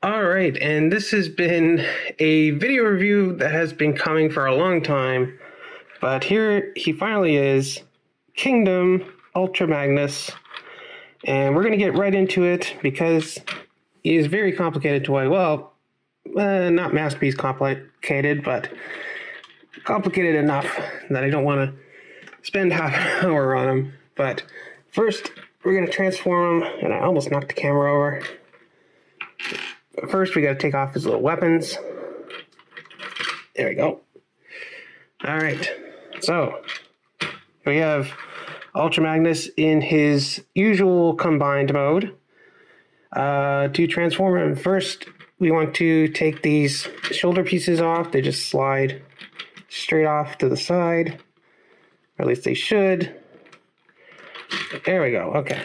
Alright, and this has been a video review that has been coming for a long time, but here he finally is, Kingdom Ultra Magnus, and we're going to get right into it because he is very complicated toy. Well, not masterpiece complicated, but complicated enough that I don't want to spend half an hour on him. But first, we're going to transform him, and I almost knocked the camera over. But first, we got to take off his little weapons. There we go. All right, so we have Ultra Magnus in his usual combined mode. To transform him, first we want to take these shoulder pieces off. They just slide straight off to the side, or at least they should. There we go. Okay,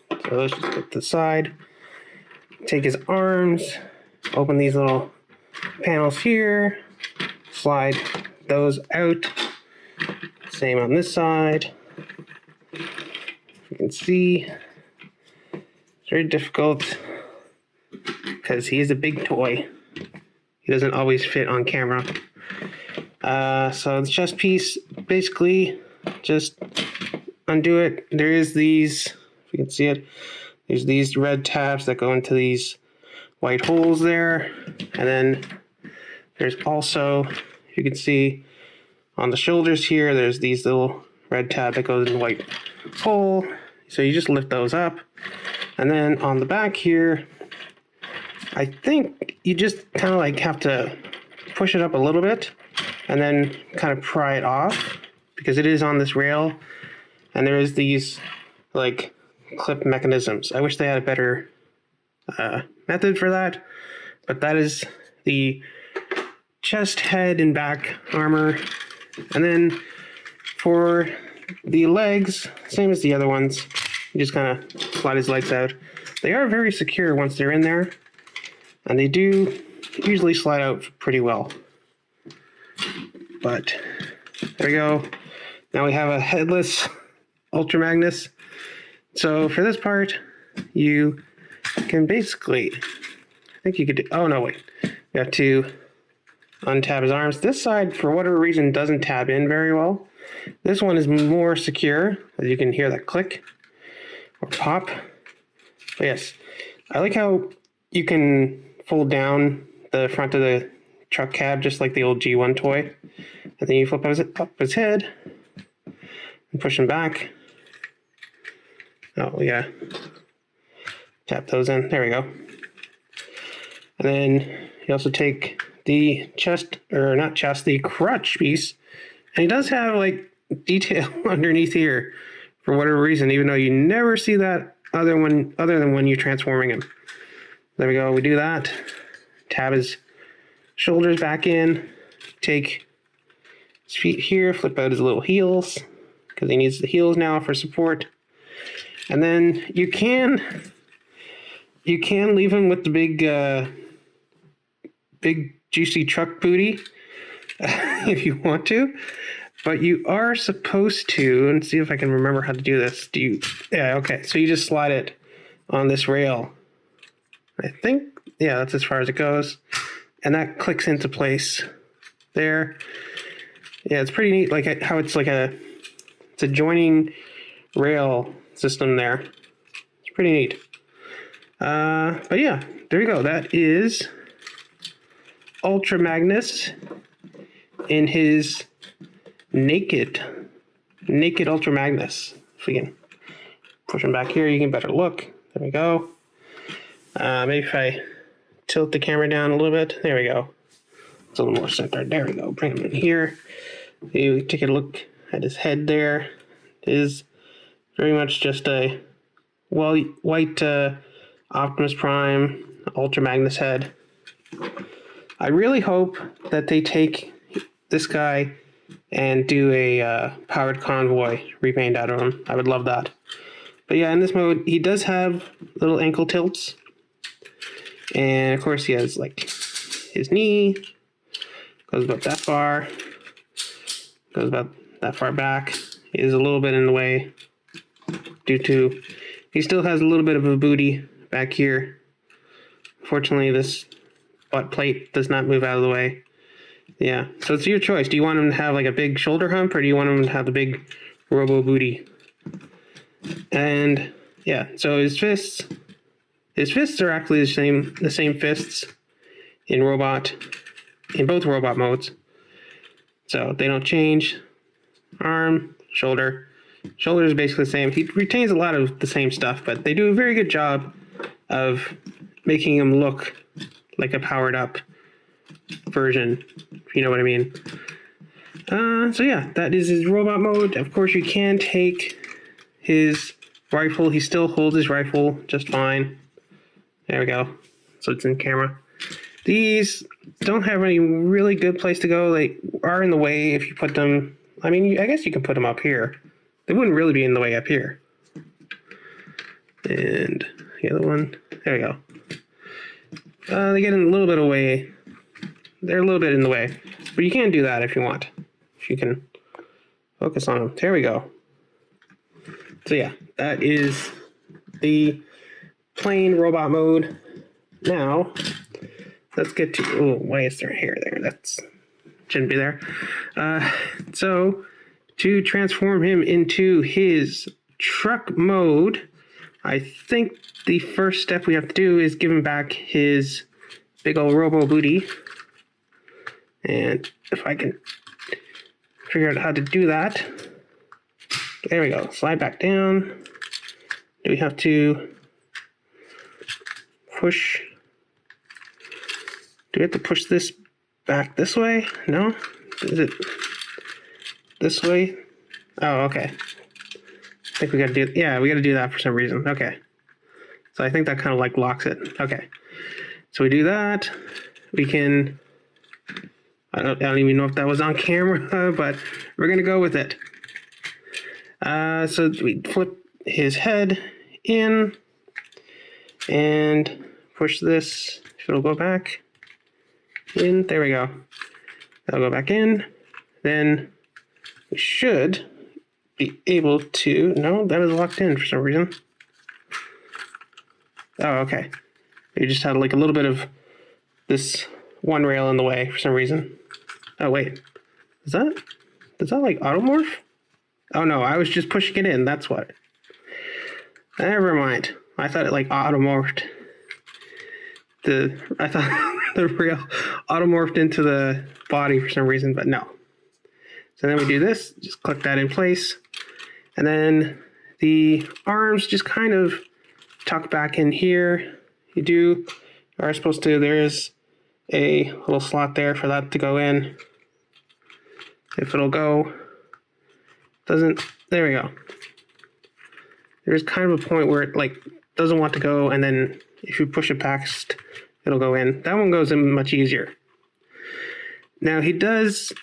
so let's just put to the side. Take his arms, open these little panels here, slide those out. Same on this side. You can see it's very difficult because he is a big toy. He doesn't always fit on camera. So the chest piece, basically, just undo it. There is these, if you can see it, there's these red tabs that go into these white holes there. And then there's also, you can see on the shoulders here, there's these little red tab that goes in the white hole. So you just lift those up. And then on the back here, I think you just kind of like have to push it up a little bit and then kind of pry it off because it is on this rail. And there is these like clip mechanisms. I wish they had a better method for that, but that is the chest, head, and back armor. And then for the legs, same as the other ones, you just kind of slide his legs out. They are very secure once they're in there, and they do usually slide out pretty well. But there we go. Now we have a headless Ultra Magnus. So for this part, you can basically, I think you could do, oh no, wait. You have to untab his arms. This side, for whatever reason, doesn't tab in very well. This one is more secure, as you can hear that click or pop. But yes, I like how you can fold down the front of the truck cab just like the old G1 toy. And then you flip up his head and push him back. Oh, yeah. Tap those in. There we go. And then you also take the chest, or not chest, the crutch piece. And he does have, like, detail underneath here for whatever reason, even though you never see that other than when you're transforming him. There we go. We do that. Tab his shoulders back in. Take his feet here. Flip out his little heels because he needs the heels now for support. And then you can leave him with the big juicy truck booty if you want to, but you are supposed to, and see if I can remember how to do this. Yeah, okay. So you just slide it on this rail. I think, yeah, that's as far as it goes, and that clicks into place there. Yeah, it's pretty neat, like how it's like it's a joining rail system there. It's pretty neat. But yeah, there you go. That is Ultra Magnus in his naked Ultra Magnus. If we can push him back here, you can better look. There we go. Maybe if I tilt the camera down a little bit. There we go. It's a little more centered. There we go. Bring him in here. You take a look at his head there. It is very much just a white Optimus Prime Ultra Magnus head. I really hope that they take this guy and do a powered convoy repaint out of him. I would love that. But yeah, in this mode, he does have little ankle tilts. And of course, he has like his knee. Goes about that far. Goes about that far back. He is a little bit in the way due to he still has a little bit of a booty back here unfortunately, this butt plate does not move out of the way. Yeah, so it's your choice. Do you want him to have like a big shoulder hump, or do you want him to have the big robo booty? And yeah, so his fists are actually the same fists in both robot modes. So they don't change. Arm, shoulder. Shoulder is basically the same. He retains a lot of the same stuff, but they do a very good job of making him look like a powered up version, if you know what I mean. So yeah, that is his robot mode. Of course, you can take his rifle. He still holds his rifle just fine. There we go. So it's in camera. These don't have any really good place to go. They are in the way if you put them. I mean, I guess you can put them up here. They wouldn't really be in the way up here. And the other one, there we go. They get in a little bit away. They're a little bit in the way. But you can do that if you want. If you can focus on them. There we go. So yeah, that is the plain robot mode. Now, let's get to, oh, why is there hair there? That shouldn't be there. So, to transform him into his truck mode, I think the first step we have to do is give him back his big old robo booty. And if I can figure out how to do that. There we go. Slide back down. Do we have to push? Do we have to push this back this way? No? Is it this way? Oh, okay. I think we gotta do, yeah, we gotta do that for some reason. Okay. So I think that kind of like locks it. Okay. So we do that. We can, I don't even know if that was on camera, but we're gonna go with it. So we flip his head in and push this. It'll go back in. There we go. That'll go back in. Then we should be able to, no, that was locked in for some reason. Oh, okay. You just had like a little bit of this one rail in the way for some reason. Oh, wait. Does that like automorph? Oh no, I was just pushing it in, that's what. Never mind. I thought it like automorphed. I thought the rail automorphed into the body for some reason, but no. So then we do this, just click that in place. And then the arms just kind of tuck back in here. You are supposed to, there is a little slot there for that to go in. If it'll go, doesn't, there we go. There's kind of a point where it like doesn't want to go, and then if you push it past, it'll go in. That one goes in much easier. Now he does,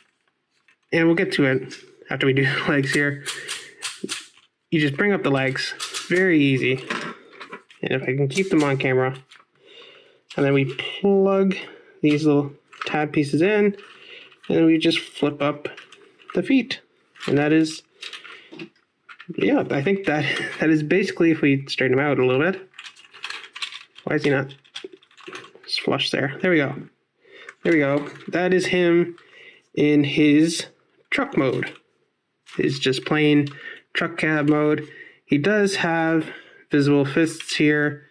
and we'll get to it after we do the legs here. You just bring up the legs, very easy. And if I can keep them on camera, and then we plug these little tab pieces in, and then we just flip up the feet. And that is, yeah, I think that is basically, if we straighten them out a little bit. Why is he not flush there? There we go. There we go. That is him in his truck mode. It's just plain truck cab mode. He does have visible fists here.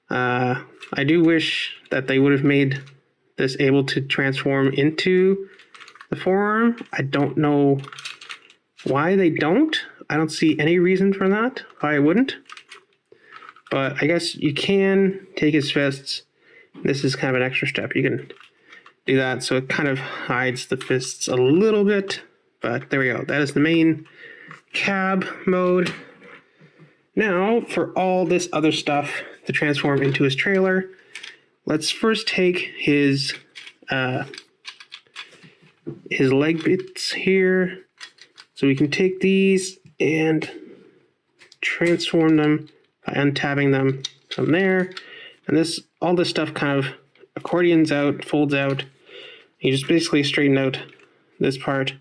I do wish that they would have made this able to transform into the forearm. I don't know why they don't. I don't see any reason for that, why it wouldn't. But I guess you can take his fists. This is kind of an extra step. You can do that, so it kind of hides the fists a little bit. But there we go. That is the main cab mode. Now, for all this other stuff to transform into his trailer, let's first take his leg bits here. So we can take these and transform them by untabbing them from there. And this, all this stuff kind of accordions out, folds out. You just basically straighten out this part.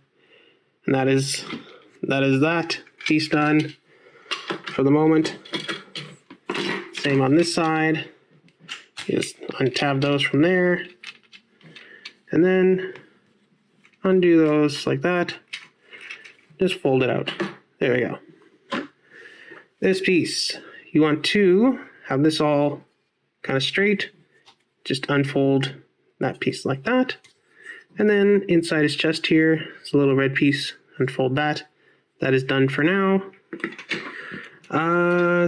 And that is that. Piece done for the moment. Same on this side. Just untab those from there. And then undo those like that. Just fold it out. There we go. This piece, you want to have this all kind of straight. Just unfold that piece like that. And then inside his chest here, it's a little red piece. Unfold that. That is done for now.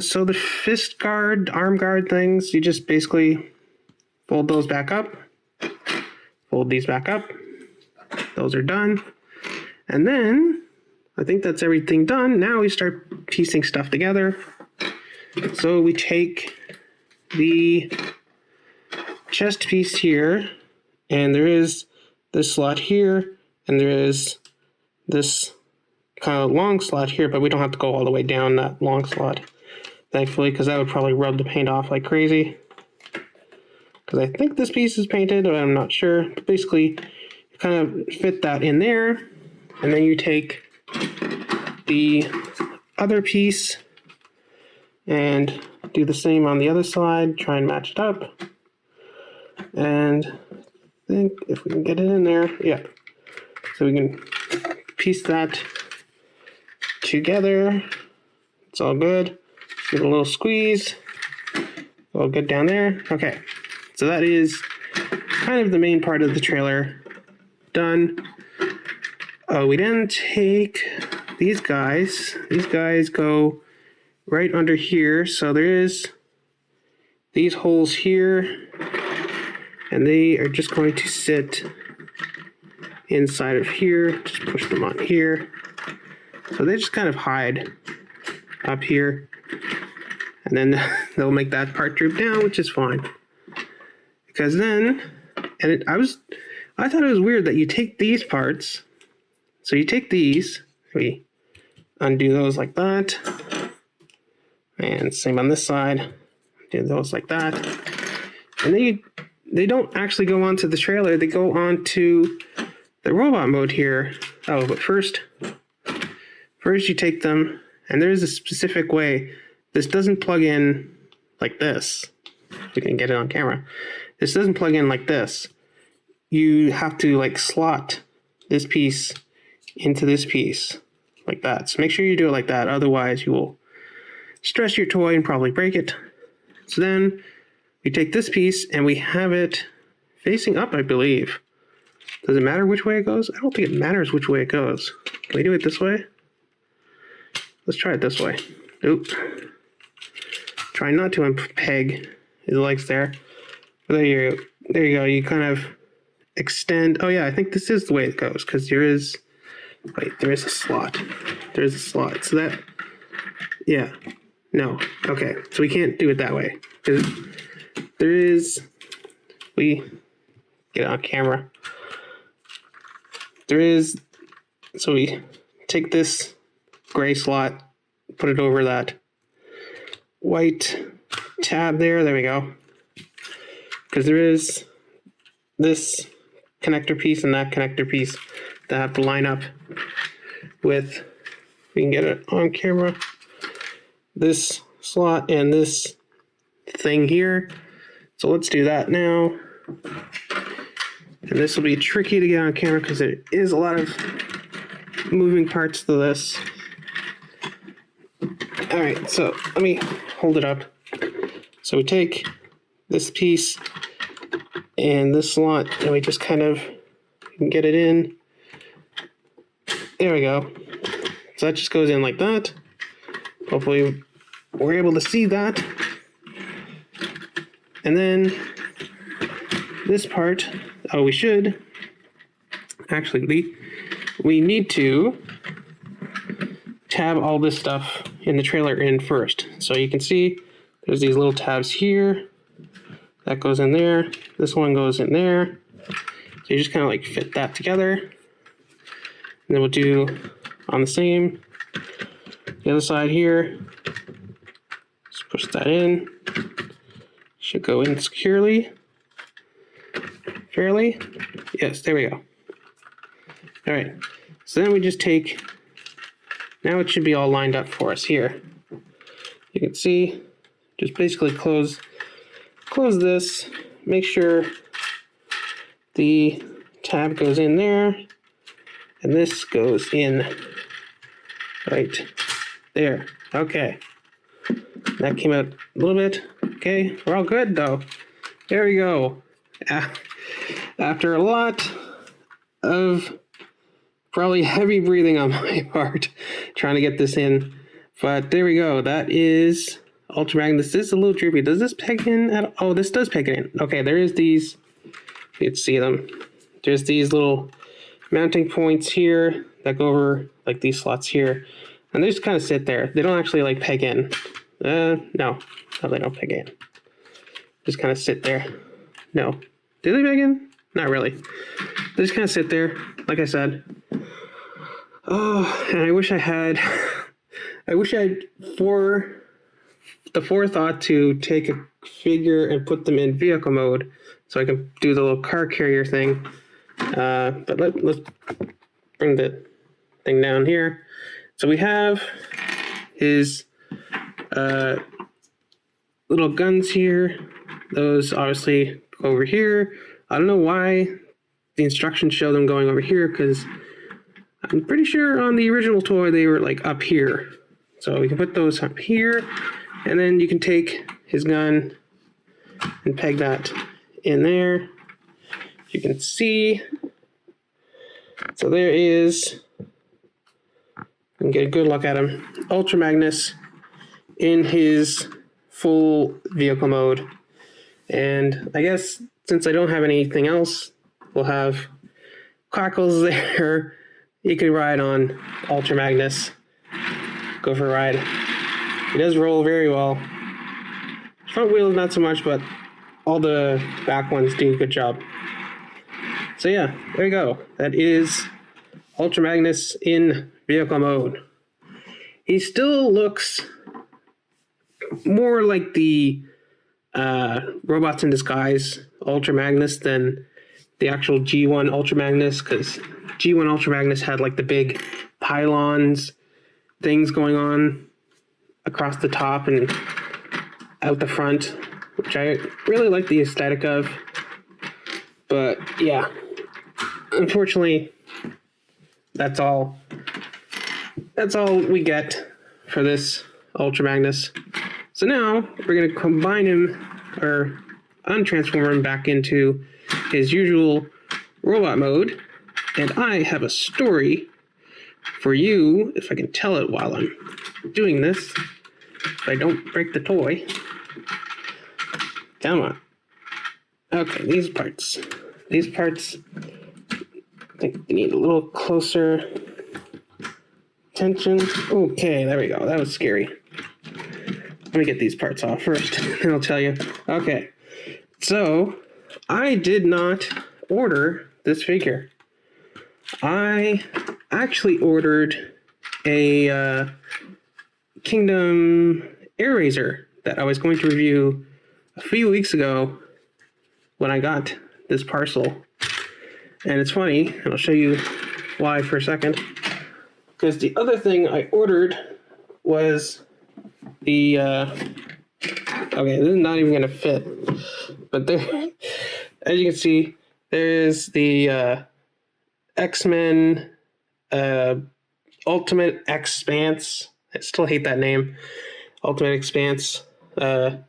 So the fist guard, arm guard things, you just basically fold those back up. Fold these back up. Those are done. And then, I think that's everything done. Now we start piecing stuff together. So we take the chest piece here, and there is this slot here, and there is this kind of long slot here, but we don't have to go all the way down that long slot, thankfully, because that would probably rub the paint off like crazy. Because I think this piece is painted, but I'm not sure. But basically, you kind of fit that in there, and then you take the other piece and do the same on the other side, try and match it up. And I think if we can get it in there, yeah. So we can piece that together. It's all good. Give it a little squeeze. All good down there. Okay. So that is kind of the main part of the trailer done. We then take these guys. These guys go right under here. So there is these holes here, and they are just going to sit inside of here. Just push them on here. So they just kind of hide up here, and then they'll make that part droop down, which is fine. Because then, and I thought it was weird that you take these parts. So you take these, we undo those like that, and same on this side, do those like that, and then they don't actually go onto the trailer, they go onto the robot mode here. Oh, but first you take them, and there is a specific way. This doesn't plug in like this. We can get it on camera. This doesn't plug in like this. You have to like slot this piece into this piece like that. So make sure you do it like that. Otherwise you will stress your toy and probably break it. So then we take this piece and we have it facing up, I believe. Does it matter which way it goes? I don't think it matters which way it goes. Can we do it this way? Let's try it this way. Oop. Try not to peg his legs there. There you go. You kind of extend. Oh yeah, I think this is the way it goes, because there is a slot. There's a slot. So that, yeah. No. Okay. So we can't do it that way. Because there is, we get it on camera. There is, so we take this gray slot, put it over that white tab there. There we go. Because there is this connector piece and that connector piece that have to line up with, we can get it on camera, this slot and this thing here. So let's do that now. And this will be tricky to get on camera because there is a lot of moving parts to this. All right, so let me hold it up. So we take this piece and this slot, and we just kind of get it in. There we go. So that just goes in like that. Hopefully we're able to see that. And then this part, oh, we should. Actually, we need to tab all this stuff in the trailer in first. So you can see there's these little tabs here. That goes in there. This one goes in there. So you just kind of like fit that together. And then we'll do on the other side here. Just push that in. Should go in securely. Fairly. Yes, there we go. All right. So then we just take, now it should be all lined up for us here. You can see, just basically close close this, make sure the tab goes in there, and this goes in right there. Okay. That came out a little bit. Okay, we're all good though. There we go. After a lot of probably heavy breathing on my part trying to get this in, but there we go. That is Ultra Magnus. This is a little droopy. Does this peg in at all? Oh, this does peg it in. Okay, there is these. You can see them. There's these little mounting points here that go over like these slots here, and they just kind of sit there. They don't actually like peg in. No, they don't peg in. Just kind of sit there. No, do they peg in? Not really. They just kind of sit there, like I said. Oh, and I wish I had the forethought to take a figure and put them in vehicle mode so I can do the little car carrier thing. But let's bring the thing down here. So we have his little guns here. Those obviously go over here. I don't know why the instructions show them going over here, because I'm pretty sure on the original toy they were like up here. So we can put those up here, and then you can take his gun and peg that in there. You can see. So there is, and get a good look at him, Ultra Magnus in his full vehicle mode. And I guess since I don't have anything else, we'll have Crackles there. He can ride on Ultra Magnus. Go for a ride. He does roll very well. Front wheels not so much, but all the back ones do a good job. So yeah, there you go. That is Ultra Magnus in vehicle mode. He still looks more like the Robots in Disguise Ultra Magnus than the actual G1 Ultra Magnus, because G1 Ultra Magnus had like the big pylons things going on across the top and out the front, which I really like the aesthetic of. But yeah, unfortunately, that's all we get for this Ultra Magnus. So now we're going to combine him, or untransform him back into his usual robot mode. And I have a story for you, if I can tell it while I'm doing this, if I don't break the toy. Come on. Okay, these parts, I think they need a little closer attention. Okay, there we go. That was scary. Let me get these parts off first, and I'll tell you. Okay, so I did not order this figure. I actually ordered a Kingdom Air Razor that I was going to review a few weeks ago when I got this parcel. And it's funny, and I'll show you why for a second, because the other thing I ordered was the okay, this is not even gonna fit, but there, as you can see, there's the X-Men Ultimate Expanse. I still hate that name, Ultimate Expanse. The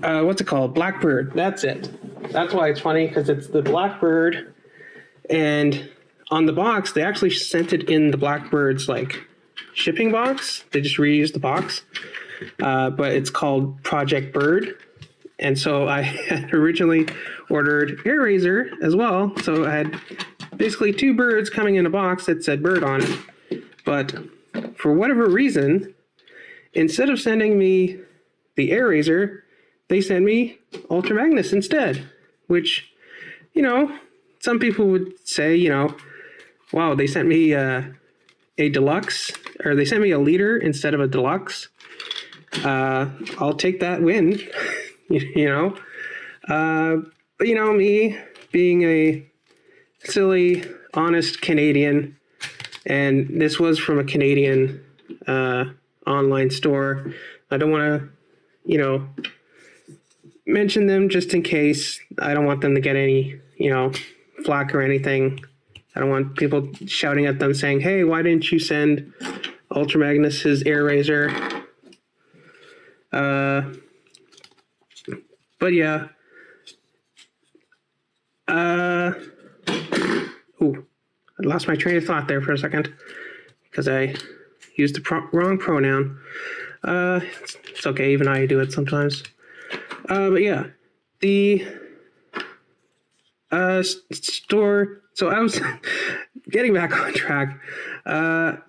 what's it called? Blackbird. That's it. That's why it's funny, because it's the Blackbird, and on the box they actually sent it in the Blackbird's like shipping box. They just reused the box, but it's called Project Bird. And so I had originally ordered Air Razor as well, so I had basically two birds coming in a box that said bird on it. But for whatever reason, instead of sending me the Air Razor, they sent me Ultra Magnus instead, which, you know, some people would say, you know, wow, they sent me a deluxe, or they sent me a leader instead of a deluxe. I'll take that win, you know. But, you know, me being a silly, honest Canadian, and this was from a Canadian online store, I don't want to, you know, mention them just in case. I don't want them to get any, you know, flack or anything. I don't want people shouting at them saying, hey, why didn't you send Ultra Magnus his air razor? But yeah. Ooh, I lost my train of thought there for a second because I used the wrong pronoun. It's okay, even I do it sometimes. But yeah, the store. So I was getting back on track. I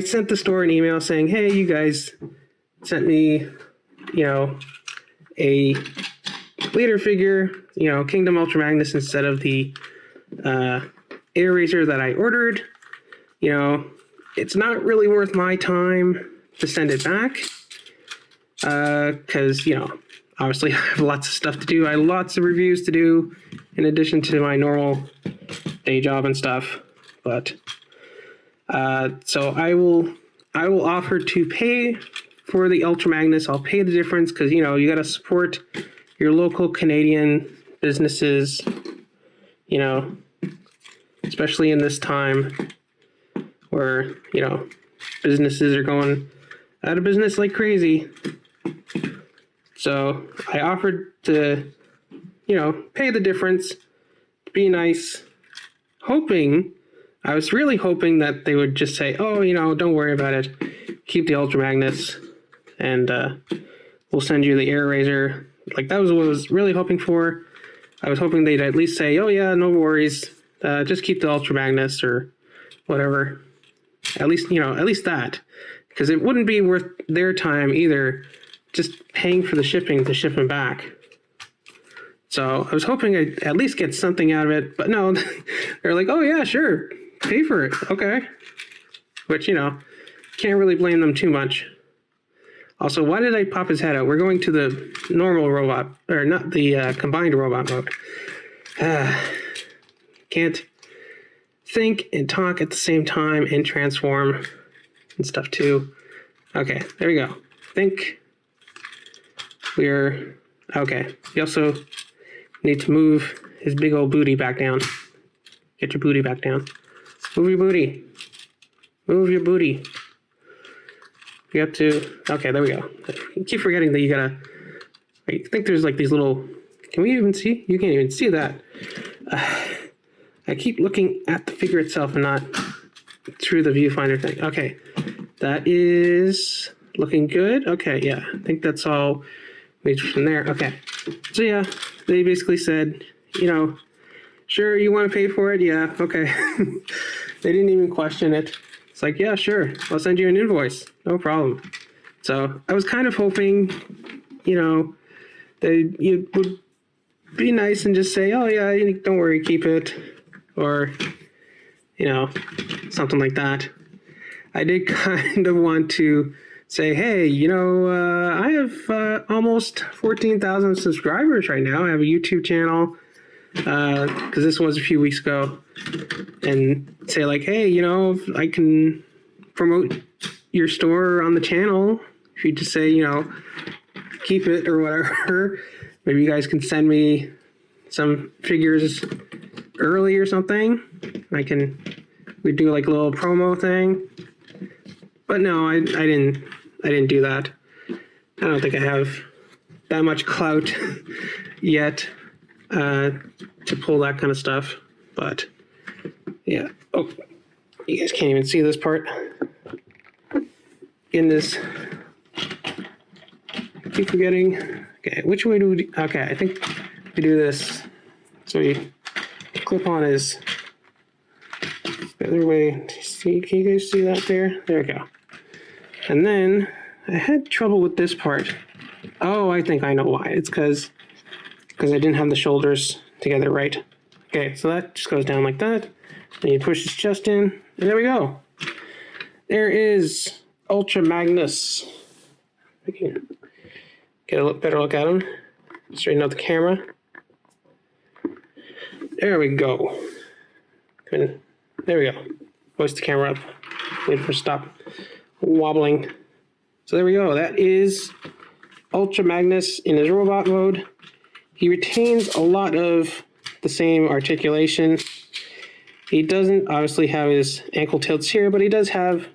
sent the store an email saying, "Hey, you guys sent me, you know, a leader figure, you know, Kingdom Ultra Magnus instead of the air razor that I ordered. You know, it's not really worth my time to send it back because, you know, obviously I have lots of stuff to do. I have lots of reviews to do in addition to my normal day job and stuff. But so I will offer to pay for the Ultra Magnus. I'll pay the difference because, you know, you got to support your local Canadian businesses, you know, especially in this time where, you know, businesses are going out of business like crazy. So I offered to, you know, pay the difference, be nice, I was really hoping that they would just say, oh, you know, don't worry about it. Keep the Ultra Magnus and we'll send you the air razor. Like, that was what I was really hoping for. I was hoping they'd at least say, oh yeah, no worries. Just keep the Ultra Magnus or whatever. At least, you know, at least that. Because it wouldn't be worth their time either just paying for the shipping to ship them back. So I was hoping I'd at least get something out of it. But no, they're like, oh yeah, sure. Pay for it. Okay. Which, you know, can't really blame them too much. Also, why did I pop his head out? We're going to the normal robot, or not the combined robot mode. Can't think and talk at the same time and transform and stuff too. Okay, there we go. I think we're okay. You also need to move his big old booty back down. Get your booty back down. Move your booty. Move your booty. You have to, okay, there we go. I keep forgetting that you gotta, I think there's like these little, can we even see? You can't even see that. I keep looking at the figure itself and not through the viewfinder thing. Okay, that is looking good. Okay, yeah, I think that's all made from there. Okay, so yeah, they basically said, you know, sure, you want to pay for it? Yeah, okay. They didn't even question it. It's like, yeah, sure, I'll send you an invoice. No problem. So I was kind of hoping, you know, that you would be nice and just say, oh, yeah, don't worry, keep it. Or, you know, something like that. I did kind of want to say, hey, you know, I have almost 14,000 subscribers right now. I have a YouTube channel because this was a few weeks ago. And say like, hey, you know, I can promote your store on the channel. If you just say, you know, keep it or whatever. Maybe you guys can send me some figures early or something. We do like a little promo thing. But no, I didn't do that. I don't think I have that much clout yet to pull that kind of stuff. But yeah. Oh, you guys can't even see this part. In this, I keep forgetting. Okay, which way do we do? Okay, I think we do this. So we clip on his the other way. See, can you guys see that there? There we go. And then I had trouble with this part. Oh, I think I know why. It's because I didn't have the shoulders together right. Okay, so that just goes down like that. And you push his chest in, and there we go. There is Ultra Magnus. We can get a better look at him. Straighten out the camera. There we go. Good. There we go. Hoist the camera up. Wait for it to stop wobbling. So there we go. That is Ultra Magnus in his robot mode. He retains a lot of the same articulation. He doesn't obviously have his ankle tilts here, but he does have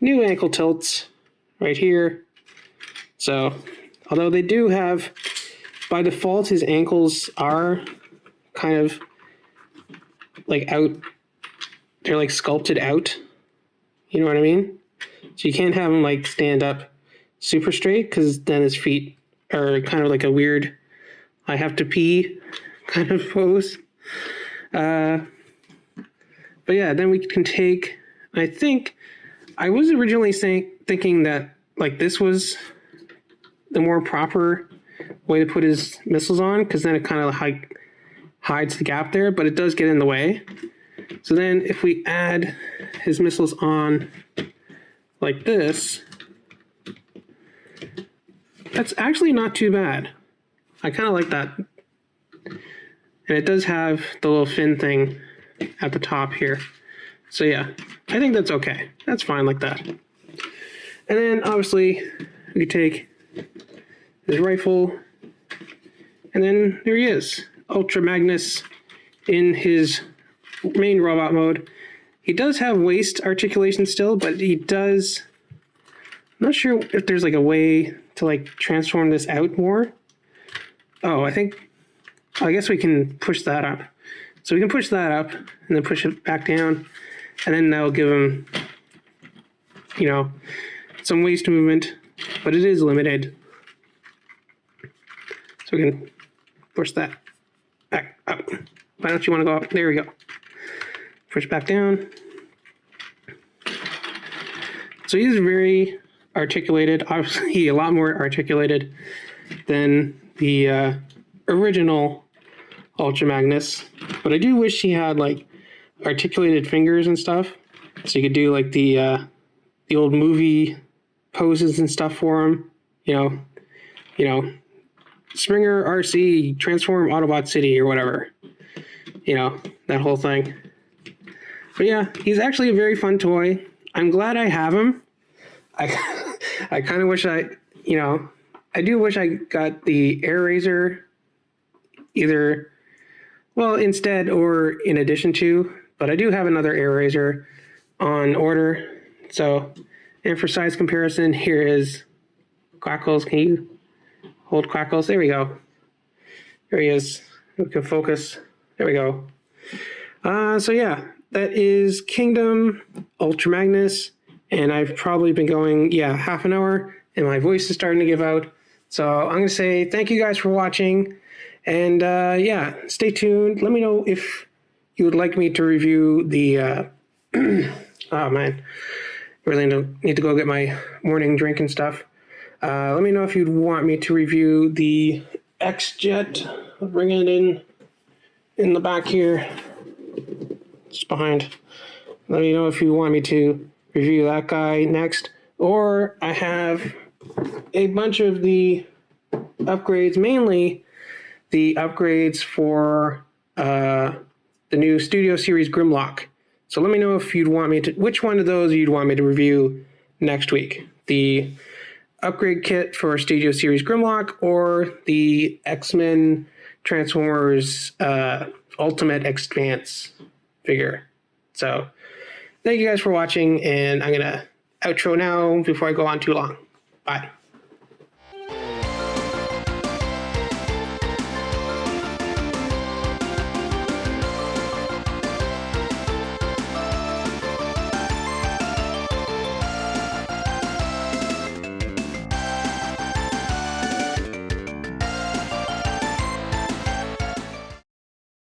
new ankle tilts right here. So, although they do have, by default, his ankles are kind of like out, they're like sculpted out. You know what I mean? So you can't have him like stand up super straight, because then his feet are kind of like a weird, I have to pee kind of pose. But yeah, then we can take, I think, I was originally thinking that like this was the more proper way to put his missiles on, because then it kind of like hides the gap there, but it does get in the way. So then if we add his missiles on like this, that's actually not too bad. I kind of like that. And it does have the little fin thing at the top here. So yeah, I think that's okay. That's fine like that. And then obviously we take his rifle, and then there he is, Ultra Magnus in his main robot mode. He does have waist articulation still, but he does, I'm not sure if there's like a way to like transform this out more. Oh, I guess we can push that up. So we can push that up and then push it back down, and then that'll give him, you know, some waist movement, but it is limited. So we can push that back up. Why don't you want to go up? There we go. Push back down. So he's very articulated, obviously a lot more articulated than the original Ultra Magnus, but I do wish he had like articulated fingers and stuff, so you could do like the old movie poses and stuff for him. You know, Springer RC transform Autobot City or whatever. You know, that whole thing. But yeah, he's actually a very fun toy. I'm glad I have him. I kind of wish I do wish I got the Air Razor either, well, instead or in addition to, but I do have another Air Razor on order. So, and for size comparison, here is Quackles. Can you hold Quackles? There we go. There he is. We can focus. There we go. So yeah, that is Kingdom Ultra Magnus, and I've probably been going, half an hour, and my voice is starting to give out. So I'm going to say thank you guys for watching, and stay tuned. Let me know if you would like me to review the, oh man, really need to go get my morning drink and stuff. Let me know if you'd want me to review the X-Jet. I'll bring it in the back here, just behind. Let me know if you want me to review that guy next, or I have a bunch of the upgrades, mainly the upgrades for the new Studio Series Grimlock. So let me know if you'd want me to, which one of those you'd want me to review next week. The upgrade kit for Studio Series Grimlock, or the X-Men Transformers Ultimate Expanse figure. So thank you guys for watching, and I'm going to outro now before I go on too long. Bye.